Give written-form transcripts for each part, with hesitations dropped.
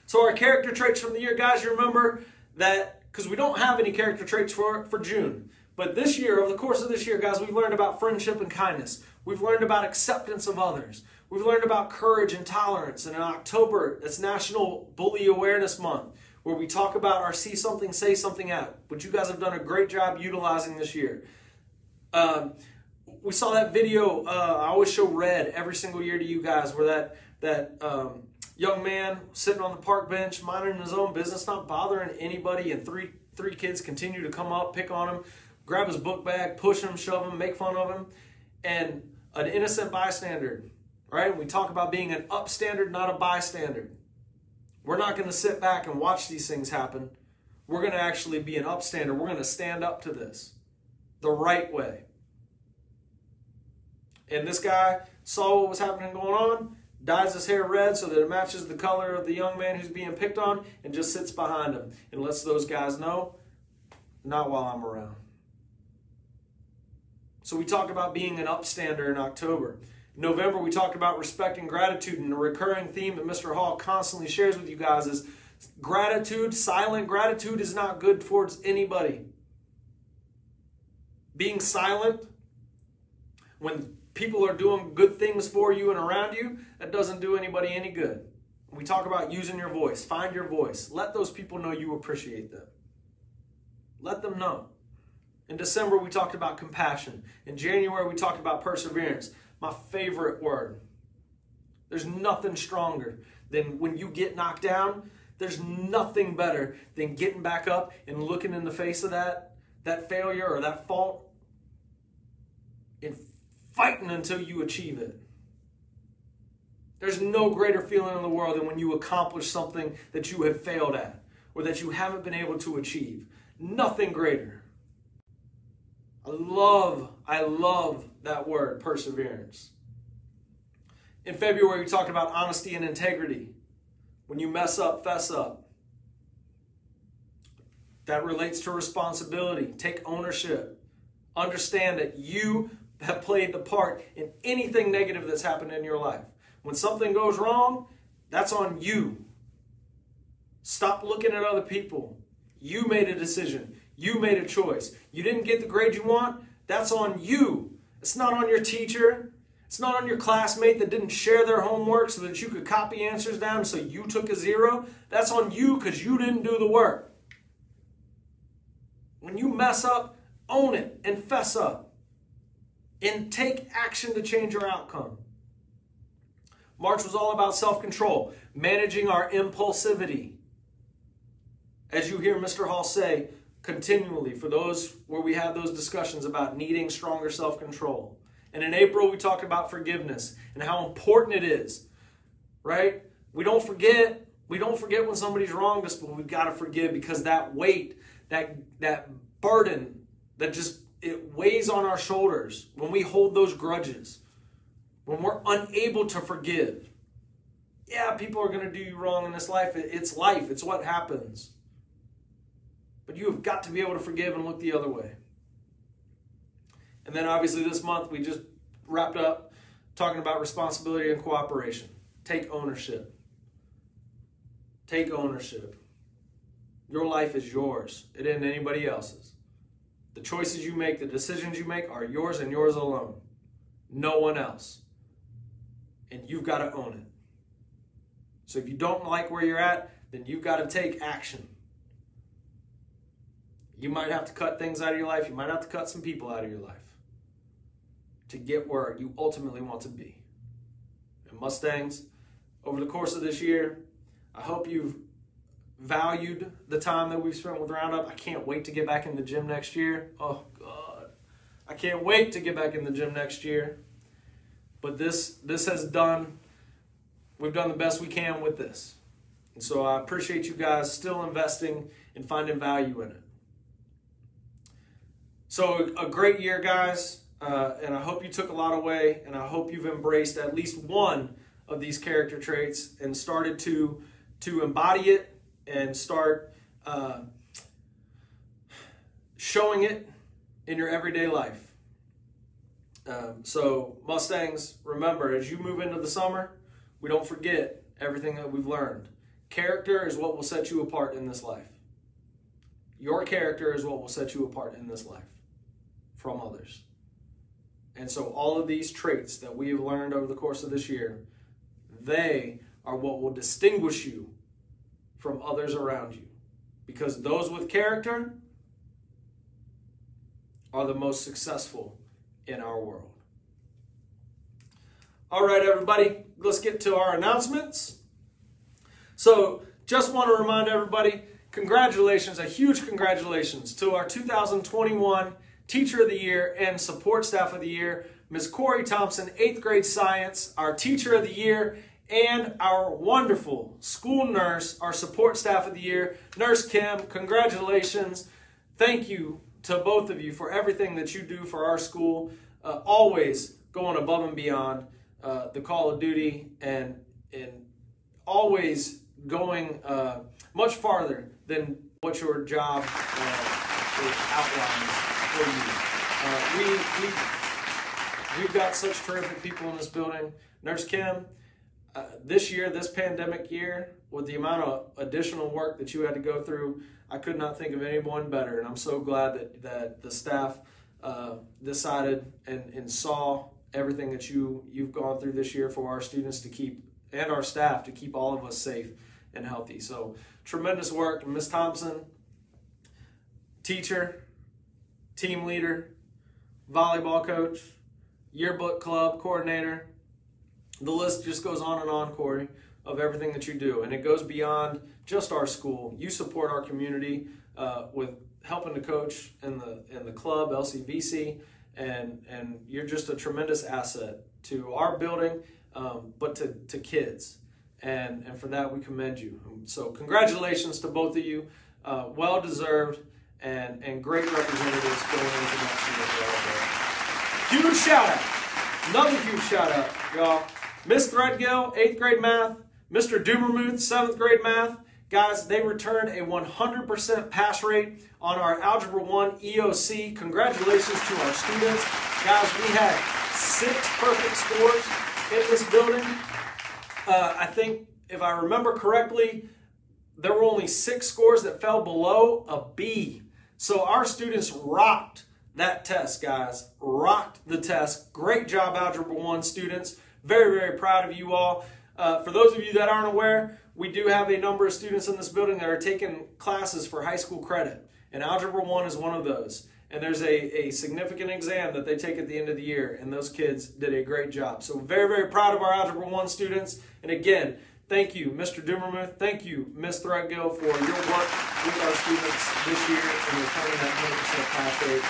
So our character traits from the year, guys, you remember that, because we don't have any character traits for June. But this year, over the course of this year, guys, we've learned about friendship and kindness. We've learned about acceptance of others. We've learned about courage and tolerance. And in October, it's National Bully Awareness Month, where we talk about our see something, say something out, which you guys have done a great job utilizing this year. We saw that video, I always show Red every single year to you guys, where that young man sitting on the park bench, minding his own business, not bothering anybody, and three kids continue to come up, pick on him, grab his book bag, push him, shove him, make fun of him, and an innocent bystander, right? We talk about being an upstander, not a bystander. We're not going to sit back and watch these things happen. We're going to actually be an upstander. We're going to stand up to this the right way. And this guy saw what was happening going on, dyes his hair red so that it matches the color of the young man who's being picked on, and just sits behind him and lets those guys know, not while I'm around. So we talk about being an upstander in October. In November, we talked about respect and gratitude, and a recurring theme that Mr. Hall constantly shares with you guys is gratitude. Silent gratitude is not good towards anybody. Being silent when people are doing good things for you and around you, that doesn't do anybody any good. We talk about using your voice. Find your voice. Let those people know you appreciate them. Let them know. In December, we talked about compassion. In January, we talked about perseverance. My favorite word. There's nothing stronger than when you get knocked down. There's nothing better than getting back up and looking in the face of that failure or that fault and fighting until you achieve it. There's no greater feeling in the world than when you accomplish something that you have failed at or that you haven't been able to achieve. Nothing greater. I love that word, perseverance. In February, we talked about honesty and integrity. When you mess up, fess up. That relates to responsibility. Take ownership. Understand that you have played the part in anything negative that's happened in your life. When something goes wrong, that's on you. Stop looking at other people. You made a decision. You made a choice. You didn't get the grade you want, that's on you. It's not on your teacher. It's not on your classmate that didn't share their homework so that you could copy answers down so you took a 0. That's on you because you didn't do the work. When you mess up, own it and fess up. And take action to change your outcome. March was all about self-control, managing our impulsivity. As you hear Mr. Hall say continually, for those where we have those discussions about needing stronger self-control. And in April, we talked about forgiveness and how important it is, right? We don't forget when somebody's wronged us, but we've got to forgive because that weight, that burden, it weighs on our shoulders when we hold those grudges, when we're unable to forgive. Yeah, people are going to do you wrong in this life. It's life. It's what happens. But you have got to be able to forgive and look the other way. And then obviously this month we just wrapped up talking about responsibility and cooperation. Take ownership. Take ownership. Your life is yours. It isn't anybody else's. The choices you make, the decisions you make are yours and yours alone. No one else. And you've got to own it. So if you don't like where you're at, then you've got to take action. You might have to cut things out of your life. You might have to cut some people out of your life to get where you ultimately want to be. And Mustangs, over the course of this year, I hope you've valued the time that we've spent with Roundup. I can't wait to get back in the gym next year. Oh, God. I can't wait to get back in the gym next year. But we've done the best we can with this. And so I appreciate you guys still investing and finding value in it. So a great year, guys, and I hope you took a lot away, and I hope you've embraced at least one of these character traits and started to embody it and start showing it in your everyday life. So Mustangs, remember, as you move into the summer, we don't forget everything that we've learned. Character is what will set you apart in this life. Your character is what will set you apart in this life from others. And so all of these traits that we have learned over the course of this year, they are what will distinguish you from others around you. Because those with character are the most successful in our world. All right, everybody, let's get to our announcements. So just want to remind everybody, congratulations, a huge congratulations to our 2021 Teacher of the Year and Support Staff of the Year, Ms. Corey Thompson, 8th grade science, our Teacher of the Year, and our wonderful school nurse, our Support Staff of the Year, Nurse Kim. Congratulations. Thank you to both of you for everything that you do for our school, always going above and beyond the call of duty and always going much farther than what your job outlines for you. We've got such terrific people in this building. Nurse Kim, this year, this pandemic year, with the amount of additional work that you had to go through, I could not think of anyone better. And I'm so glad that the staff decided and saw everything that you've gone through this year for our students to keep, and our staff to keep all of us safe and healthy. So tremendous work. Ms. Thompson, teacher, team leader, volleyball coach, yearbook club coordinator. The list just goes on and on, Corey, of everything that you do. And it goes beyond just our school. You support our community with helping to coach in the club, LCVC, and you're just a tremendous asset to our building, but to kids. And for that, we commend you. So congratulations to both of you. Well-deserved and great representatives going into next year for our building. Huge shout out. Another huge shout out, y'all. Miss Threadgill, 8th grade math. Mr. Dubermuth, 7th grade math. Guys, they returned a 100% pass rate on our Algebra 1 EOC. Congratulations to our students. Guys, we had 6 perfect scores in this building. I think, if I remember correctly, there were only 6 scores that fell below a B. So our students rocked that test, guys. Rocked the test. Great job, Algebra 1 students. Very, very proud of you all. For those of you that aren't aware, we do have a number of students in this building that are taking classes for high school credit. And Algebra 1 is one of those. And there's a significant exam that they take at the end of the year. And those kids did a great job. So very, very proud of our Algebra 1 students. And again, thank you, Mr. Dubermuth. Thank you, Ms. Threadgill, for your work with our students this year and returning that 100% pass rate,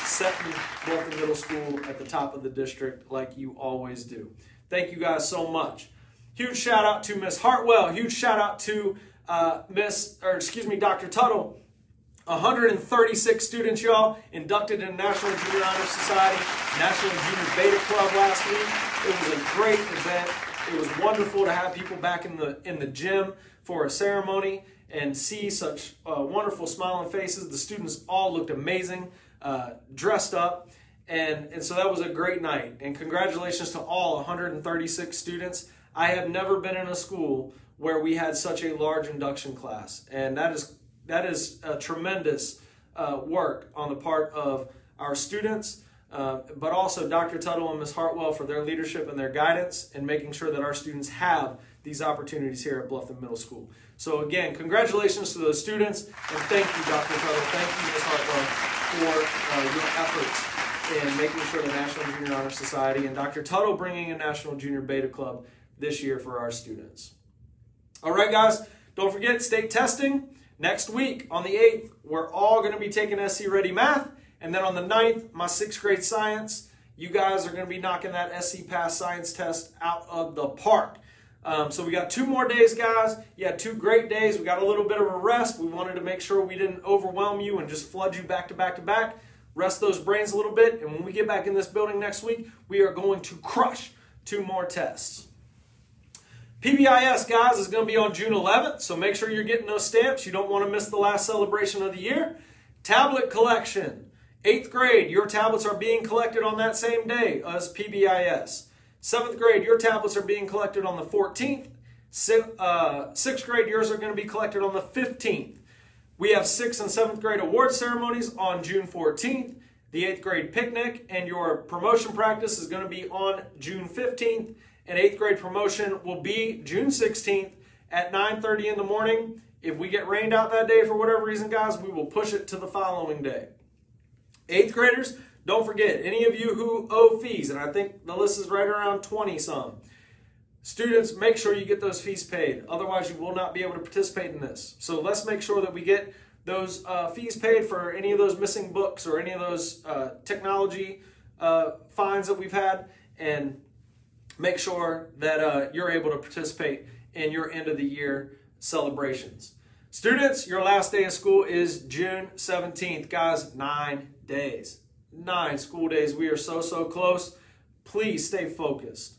setting Bluffton Middle School at the top of the district like you always do. Thank you guys so much. Huge shout out to Miss Hartwell. Huge shout out to Dr. Tuttle. 136 students, y'all, inducted in National Junior Honor Society, National Junior Beta Club last week. It was a great event. It was wonderful to have people back in the gym for a ceremony and see such wonderful smiling faces. The students all looked amazing, dressed up, and so that was a great night. And congratulations to all 136 students. I have never been in a school where we had such a large induction class, and that is a tremendous work on the part of our students, but also Dr. Tuttle and Ms. Hartwell for their leadership and their guidance and making sure that our students have these opportunities here at Bluffton Middle School. So again, congratulations to those students, and thank you, Dr. Tuttle, thank you, Ms. Hartwell, for your efforts in making sure the National Junior Honor Society and Dr. Tuttle bringing a National Junior Beta Club this year for our students. All right, guys, don't forget state testing. Next week, on the 8th, we're all going to be taking SC Ready Math. And then on the 9th, my 6th grade science, you guys are going to be knocking that SC Pass science test out of the park. So we got 2 more days, guys. You had 2 great days. We got a little bit of a rest. We wanted to make sure we didn't overwhelm you and just flood you back to back to back. Rest those brains a little bit. And when we get back in this building next week, we are going to crush 2 more tests. PBIS, guys, is going to be on June 11th, so make sure you're getting those stamps. You don't want to miss the last celebration of the year. Tablet collection. 8th grade, your tablets are being collected on that same day as PBIS. 7th grade, your tablets are being collected on the 14th. Sixth grade, yours are going to be collected on the 15th. We have 6th and 7th grade award ceremonies on June 14th. The 8th grade picnic and your promotion practice is going to be on June 15th. And 8th grade promotion will be June 16th at 9:30 in the morning. If we get rained out that day for whatever reason, guys, we will push it to the following day. 8th graders, don't forget, any of you who owe fees, and I think the list is right around 20 some. Students, make sure you get those fees paid. Otherwise, you will not be able to participate in this. So let's make sure that we get those fees paid for any of those missing books or any of those technology fines that we've had, and make sure that you're able to participate in your end of the year celebrations. Students, your last day of school is June 17th. Guys, 9 days. 9 school days. We are so close. Please stay focused.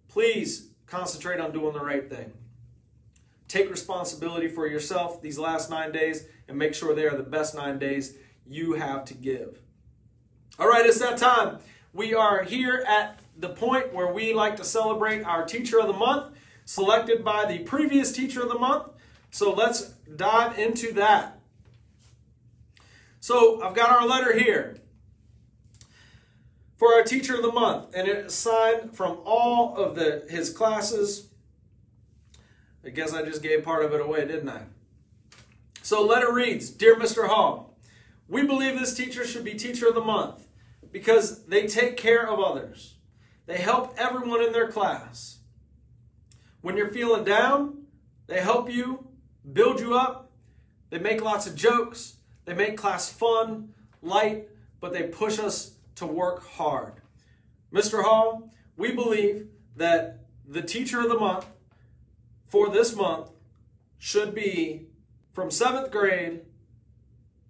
Please concentrate on doing the right thing. Take responsibility for yourself these last 9 days and make sure they are the best 9 days you have to give. All right, it's that time. We are here at the point where we like to celebrate our Teacher of the Month, selected by the previous Teacher of the Month. So let's dive into that. So I've got our letter here for our Teacher of the Month, and it's signed from all of his classes. I guess I just gave part of it away, didn't I? So letter reads, Dear Mr. Hall, we believe this teacher should be Teacher of the Month because they take care of others. They help everyone in their class. When you're feeling down, they help you, build you up. They make lots of jokes. They make class fun, light, but they push us to work hard. Mr. Hall, we believe that the Teacher of the Month for this month should be from 7th grade,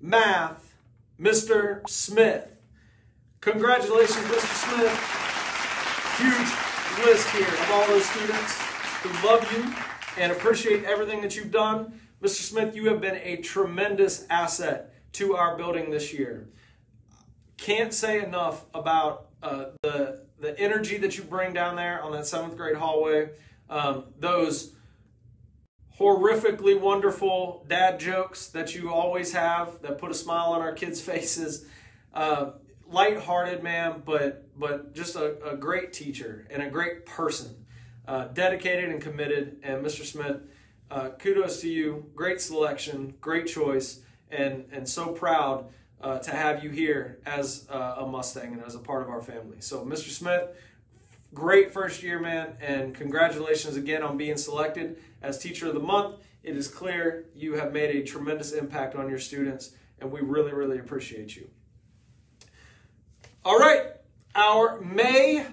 math, Mr. Smith. Congratulations, Mr. Smith. Huge list here of all those students who love you and appreciate everything that you've done. Mr. Smith, you have been a tremendous asset to our building this year. Can't say enough about the energy that you bring down there on that 7th grade hallway. Those horrifically wonderful dad jokes that you always have that put a smile on our kids' faces. Lighthearted, man, but just a great teacher and a great person. Dedicated and committed. And Mr. Smith, kudos to you. Great selection, great choice, and so proud to have you here as a Mustang and as a part of our family. So, Mr. Smith, great first year, man, and congratulations again on being selected as Teacher of the Month. It is clear you have made a tremendous impact on your students, and we really appreciate you. All right, our May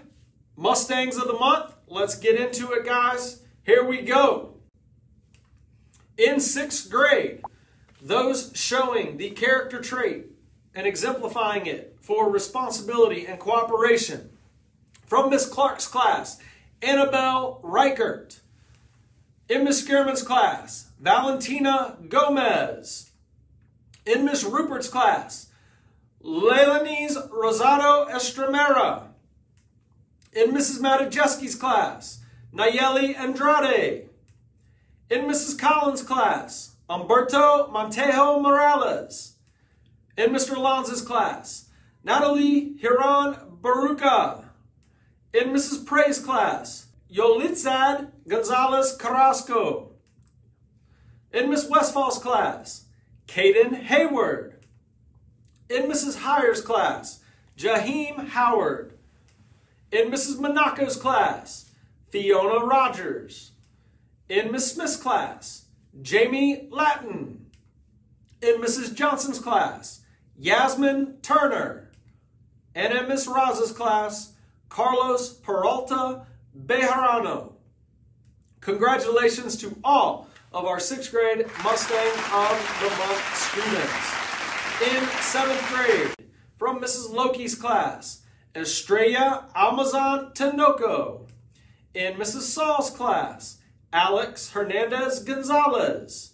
Mustangs of the Month. Let's get into it, guys. Here we go. In 6th grade, those showing the character trait and exemplifying it for responsibility and cooperation. From Miss Clark's class, Annabelle Reichert. In Miss Skierman's class, Valentina Gomez. In Miss Rupert's class, Leilani's Rosado Estremera. In Mrs. Matajeski's class, Nayeli Andrade. In Mrs. Collins' class, Umberto Montejo Morales. In Mr. Lanza's class, Natalie Hiran Baruca. In Mrs. Prey's class, Yolitzad Gonzalez Carrasco. In Miss Westfall's class, Caden Hayward. In Mrs. Heyer's class, Jaheim Howard. In Mrs. Monaco's class, Fiona Rogers. In Miss Smith's class, Jamie Latin. In Mrs. Johnson's class, Yasmin Turner. And in Miss Raza's class, Carlos Peralta Bejarano. Congratulations to all of our 6th grade Mustang of the Month students. In 7th grade, from Mrs. Loki's class, Estrella Almazan Tinoco. In Mrs. Saul's class, Alex Hernandez Gonzalez.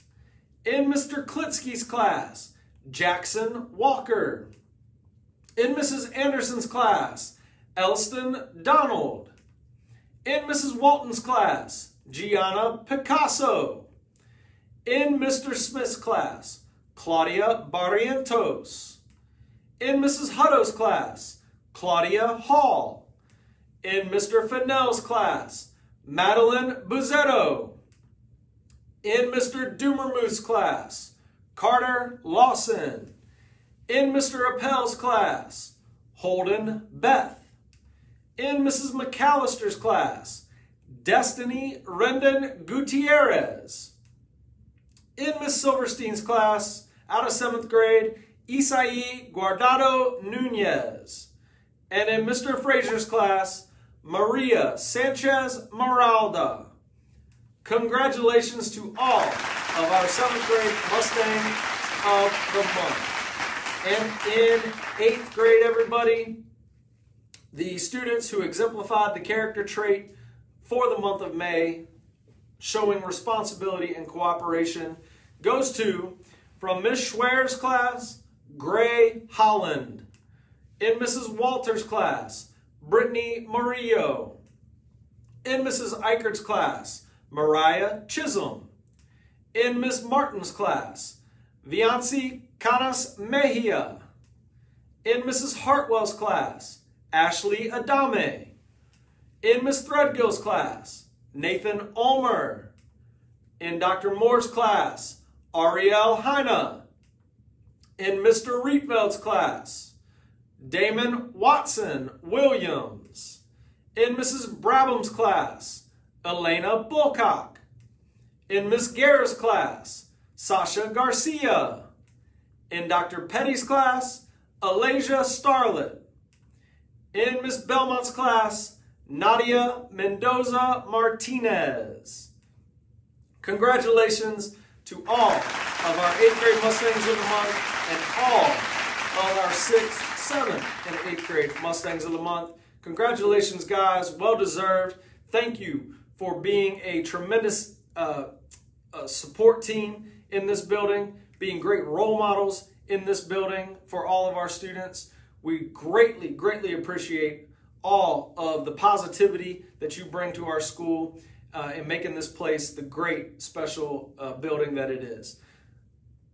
In Mr. Klitsky's class, Jackson Walker. In Mrs. Anderson's class, Elston Donald. In Mrs. Walton's class, Gianna Picasso. In Mr. Smith's class, Claudia Barrientos. In Mrs. Hutto's class, Claudia Hall. In Mr. Fennell's class, Madeline Buzzetto. In Mr. Dumermuth's class, Carter Lawson. In Mr. Appel's class, Holden Beth. In Mrs. McAllister's class, Destiny Rendon Gutierrez. In Miss Silverstein's class, out of 7th grade, Isai Guardado Nunez. And in Mr. Frazier's class, Maria Sanchez Maralda. Congratulations to all of our 7th grade Mustangs of the month. And in 8th grade, everybody, the students who exemplified the character trait for the month of May, showing responsibility and cooperation, goes to, from Miss Schwer's class, Gray Holland. In Mrs. Walter's class, Brittany Murillo. In Mrs. Eichert's class, Mariah Chisholm. In Miss Martin's class, Viancy Canas Mejia. In Mrs. Hartwell's class, Ashley Adame. In Miss Threadgill's class, Nathan Ulmer. In Dr. Moore's class, Ariel Heine. In Mr. Rietveld's class, Damon Watson Williams. In Mrs. Brabham's class, Elena Bulcock. In Miss Guerra's class, Sasha Garcia. In Dr. Petty's class, Alasia Starlet. In Miss Belmont's class, Nadia Mendoza Martinez. Congratulations to all of our 8th grade Mustangs of the month and all of our 6th, 7th, and 8th grade Mustangs of the month. Congratulations, guys. Well deserved. Thank you for being a tremendous support team in this building, being great role models in this building for all of our students. We greatly, greatly appreciate all of the positivity that you bring to our school in making this place the great special building that it is.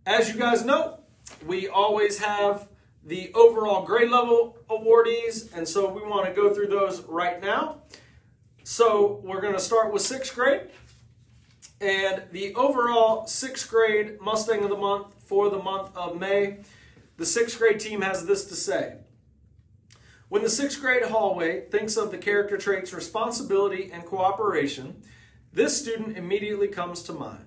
As you guys know, we always have the overall grade level awardees, and so we want to go through those right now. So we're going to start with 6th grade, and the overall 6th grade Mustang of the month for the month of May, the 6th grade team has this to say. When the 6th grade hallway thinks of the character traits responsibility and cooperation, this student immediately comes to mind.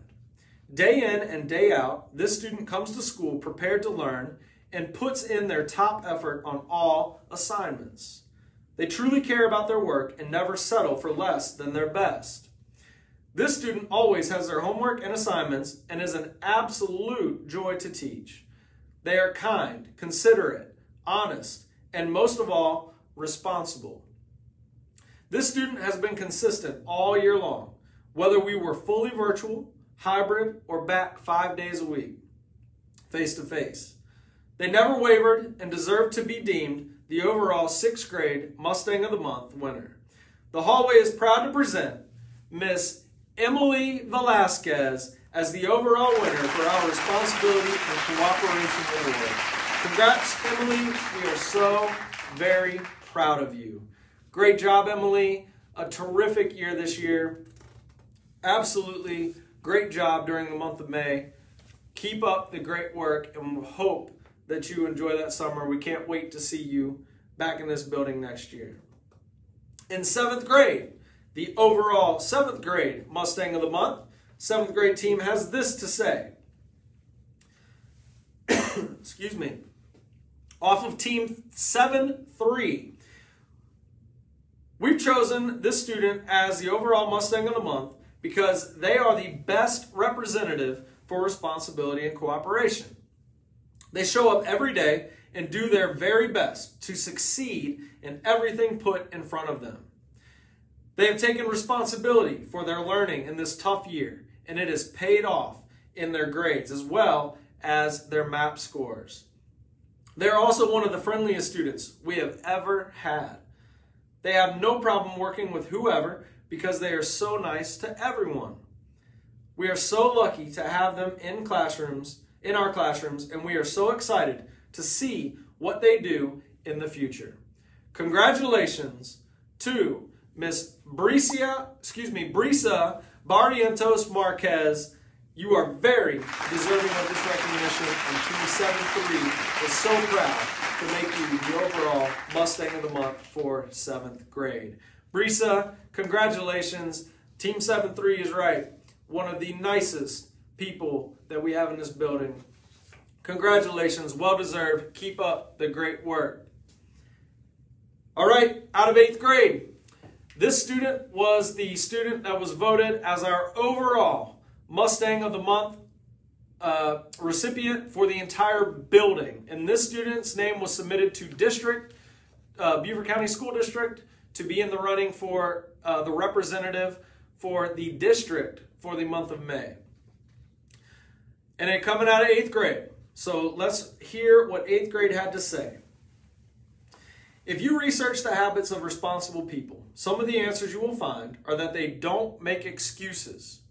Day in and day out, this student comes to school prepared to learn and puts in their top effort on all assignments. They truly care about their work and never settle for less than their best. This student always has their homework and assignments and is an absolute joy to teach. They are kind, considerate, honest, and most of all, responsible. This student has been consistent all year long, whether we were fully virtual, hybrid, or back 5 days a week, face-to-face. They never wavered and deserve to be deemed the overall 6th grade Mustang of the Month winner. The hallway is proud to present Miss Emily Velasquez as the overall winner for our Responsibility and Cooperation Award. Congrats, Emily. We are so very proud of you. Great job, Emily. A terrific year this year. Absolutely great job during the month of May. Keep up the great work, and we hope that you enjoy that summer. We can't wait to see you back in this building next year. In 7th grade, the overall 7th grade Mustang of the Month, 7th grade team has this to say. Excuse me. Off of Team 7-3, we've chosen this student as the overall Mustang of the Month because they are the best representative for responsibility and cooperation. They show up every day and do their very best to succeed in everything put in front of them. They have taken responsibility for their learning in this tough year, and it has paid off in their grades as well as their MAP scores. They're also one of the friendliest students we have ever had. They have no problem working with whoever, because they are so nice to everyone. We are so lucky to have them in our classrooms, and we are so excited to see what they do in the future. Congratulations to Miss Brisa Barrientos Marquez. You are very deserving of this recognition, and Team 7-3 is so proud to make you the overall Mustang of the Month for 7th grade. Brisa, congratulations. Team 7-3 is right. One of the nicest people that we have in this building. Congratulations, well deserved. Keep up the great work. All right, out of 8th grade. This student was the student that was voted as our overall Mustang of the Month recipient for the entire building. And this student's name was submitted to Beaufort County School District to be in the running for the representative for the district for the month of May. And it coming out of 8th grade. So let's hear what 8th grade had to say. If you research the habits of responsible people, some of the answers you will find are that they don't make excuses.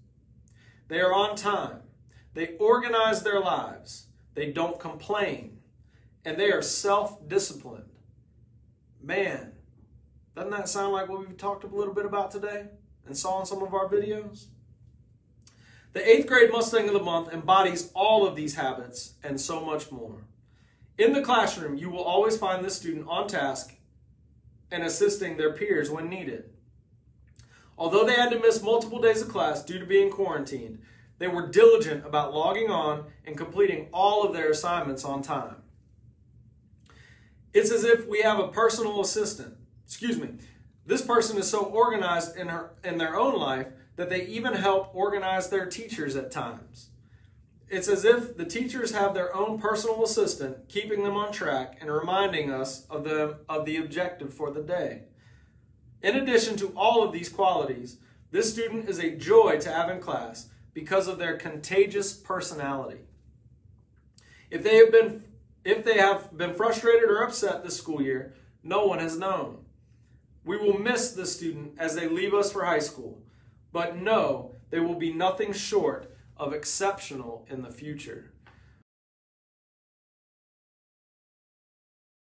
They are on time. They organize their lives. They don't complain. And they are self-disciplined. Man, doesn't that sound like what we've talked a little bit about today and saw in some of our videos? The 8th grade Mustang of the Month embodies all of these habits and so much more. In the classroom, you will always find this student on task and assisting their peers when needed. Although they had to miss multiple days of class due to being quarantined, they were diligent about logging on and completing all of their assignments on time. It's as if we have a personal assistant. This person is so organized in their own life that they even help organize their teachers at times. It's as if the teachers have their own personal assistant, keeping them on track and reminding us of the objective for the day. In addition to all of these qualities, this student is a joy to have in class because of their contagious personality. If they have been frustrated or upset this school year, no one has known. We will miss this student as they leave us for high school, but know they will be nothing short of exceptional in the future.